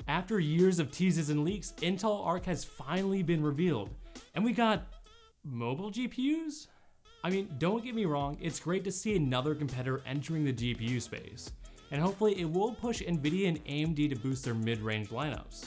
After years of teases and leaks, Intel Arc has finally been revealed, and we got mobile GPUs? I mean, don't get me wrong, it's great to see another competitor entering the GPU space, and hopefully it will push Nvidia and AMD to boost their mid-range lineups.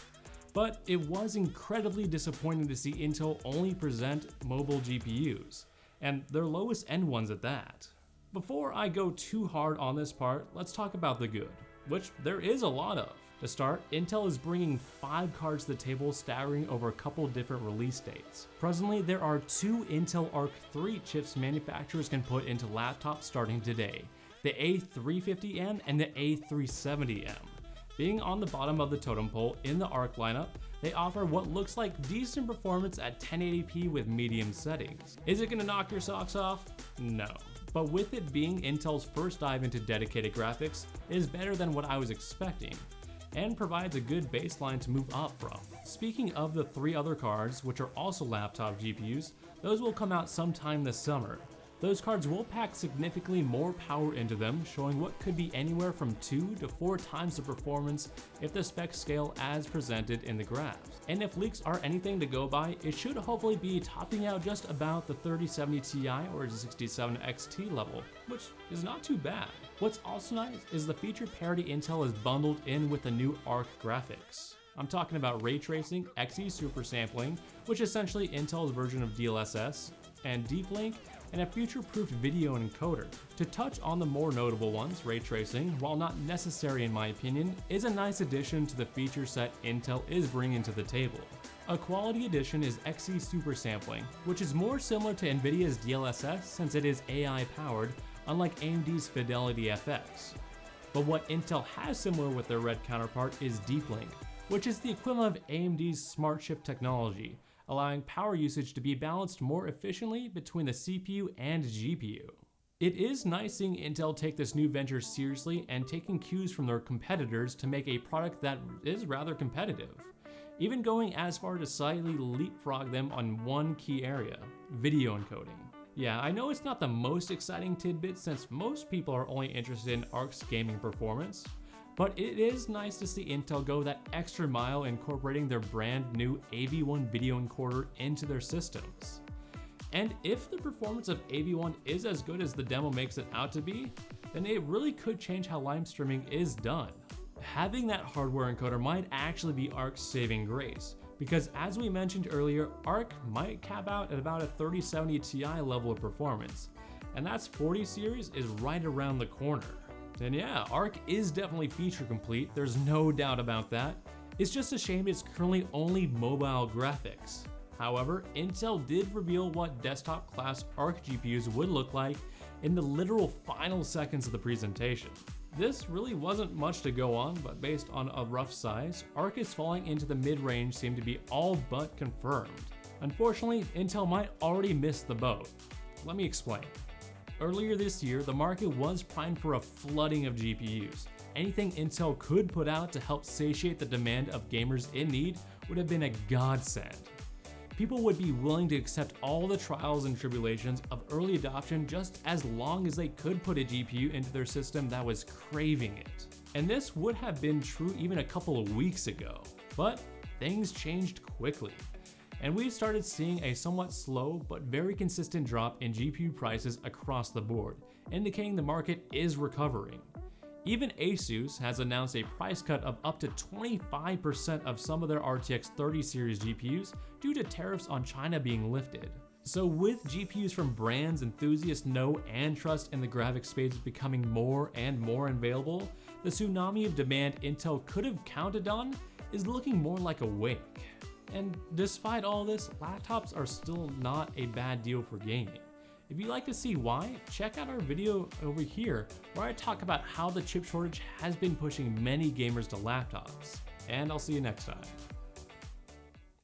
But it was incredibly disappointing to see Intel only present mobile GPUs, and their lowest end ones at that. Before I go too hard on this part, let's talk about the good, which there is a lot of. To start, Intel is bringing 5 cards to the table, staggering over a couple different release dates. Presently, there are 2 Intel Arc 3 chips manufacturers can put into laptops starting today, the A350M and the A370M. Being on the bottom of the totem pole in the Arc lineup, they offer what looks like decent performance at 1080p with medium settings. Is it gonna knock your socks off? No. But with it being Intel's first dive into dedicated graphics, it is better than what I was expecting, and provides a good baseline to move up from. Speaking of the 3 other cards, which are also laptop GPUs, those will come out sometime this summer. Those cards will pack significantly more power into them, showing what could be anywhere from 2 to 4 times the performance if the specs scale as presented in the graphs. And if leaks are anything to go by, it should hopefully be topping out just about the 3070 Ti or the 67 XT level, which is not too bad. What's also nice is the feature parity Intel is bundled in with the new Arc graphics. I'm talking about ray tracing, Xe super sampling, which is essentially Intel's version of DLSS, and Deep Link, and a future-proof video encoder. To touch on the more notable ones, ray tracing, while not necessary in my opinion, is a nice addition to the feature set Intel is bringing to the table. A quality addition is Xe super sampling, which is more similar to Nvidia's DLSS since it is AI powered, unlike AMD's Fidelity FX. But what Intel has similar with their red counterpart is Deep Link, which is the equivalent of AMD's Smart Shift technology, allowing power usage to be balanced more efficiently between the CPU and GPU. It is nice seeing Intel take this new venture seriously and taking cues from their competitors to make a product that is rather competitive, even going as far to slightly leapfrog them on one key area, video encoding. Yeah, I know it's not the most exciting tidbit since most people are only interested in Arc's gaming performance, but it is nice to see Intel go that extra mile incorporating their brand new AV1 video encoder into their systems. And if the performance of AV1 is as good as the demo makes it out to be, then it really could change how live streaming is done. Having that hardware encoder might actually be Arc's saving grace, because as we mentioned earlier, Arc might cap out at about a 3070 Ti level of performance, and that's 40 series is right around the corner. And yeah, Arc is definitely feature complete, there's no doubt about that. It's just a shame it's currently only mobile graphics. However, Intel did reveal what desktop class Arc GPUs would look like in the literal final seconds of the presentation. This really wasn't much to go on, but based on a rough size, Arc is falling into the mid-range seemed to be all but confirmed. Unfortunately, Intel might already miss the boat. Let me explain. Earlier this year, the market was primed for a flooding of GPUs. Anything Intel could put out to help satiate the demand of gamers in need would have been a godsend. People would be willing to accept all the trials and tribulations of early adoption just as long as they could put a GPU into their system that was craving it. And this would have been true even a couple of weeks ago. But things changed quickly, and we started seeing a somewhat slow but very consistent drop in GPU prices across the board, indicating the market is recovering. Even ASUS has announced a price cut of up to 25% of some of their RTX 30 series GPUs due to tariffs on China being lifted. So with GPUs from brands enthusiasts know and trust in the graphics space becoming more and more available, the tsunami of demand Intel could have counted on is looking more like a wake. And despite all this, laptops are still not a bad deal for gaming. If you'd like to see why, check out our video over here where I talk about how the chip shortage has been pushing many gamers to laptops. And I'll see you next time.